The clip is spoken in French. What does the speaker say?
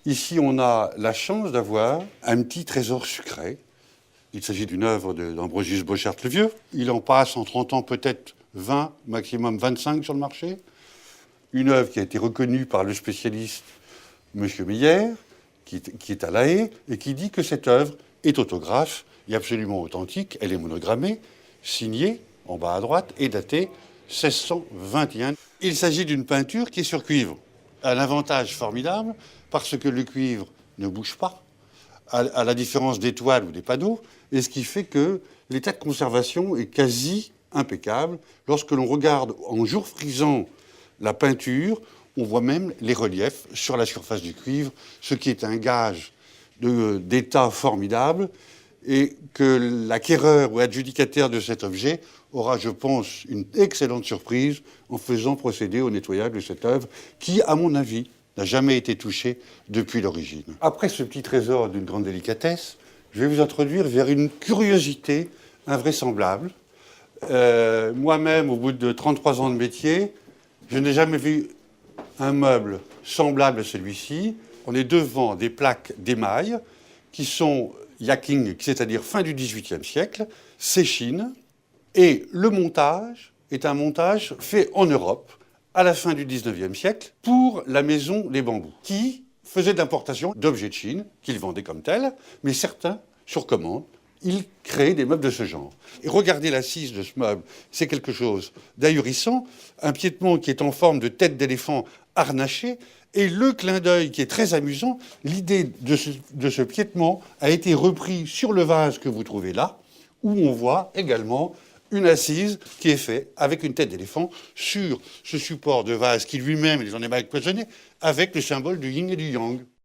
Ici, on a la chance d'avoir un petit trésor sucré. Il s'agit d'une œuvre d'Ambrosius Bosschaert le Vieux. Il en passe en 30 ans peut-être 20, maximum 25 sur le marché. Une œuvre qui a été reconnue par le spécialiste M. Meyer, qui est à La Haye, et qui dit que cette œuvre est autographe et absolument authentique. Elle est monogrammée, signée, en bas à droite, et datée 1621. Il s'agit d'une peinture qui est sur cuivre. Un avantage formidable, parce que le cuivre ne bouge pas, à la différence des toiles ou des panneaux, et ce qui fait que l'état de conservation est quasi impeccable. Lorsque l'on regarde en jour frisant la peinture, on voit même les reliefs sur la surface du cuivre, ce qui est un gage d'état formidable, et que l'acquéreur ou adjudicataire de cet objet aura, je pense, une excellente surprise en faisant procéder au nettoyage de cette œuvre qui, à mon avis, n'a jamais été touchée depuis l'origine. Après ce petit trésor d'une grande délicatesse, je vais vous introduire vers une curiosité invraisemblable. Moi-même, au bout de 33 ans de métier, je n'ai jamais vu un meuble semblable à celui-ci. On est devant des plaques d'émail qui sont Yaqing, c'est-à-dire fin du XVIIIe siècle, Séchine, et le montage est un montage fait en Europe à la fin du XIXe siècle pour la maison Les Bambous, qui faisait d'importation d'objets de Chine, qu'ils vendaient comme tels, mais certains, sur commande, ils créaient des meubles de ce genre. Et regardez l'assise de ce meuble, c'est quelque chose d'ahurissant, un piétement qui est en forme de tête d'éléphant harnaché, et le clin d'œil qui est très amusant, l'idée de ce piétement a été repris sur le vase que vous trouvez là, où on voit également une assise qui est faite avec une tête d'éléphant sur ce support de vase qui lui-même est en émail cloisonné avec le symbole du yin et du yang.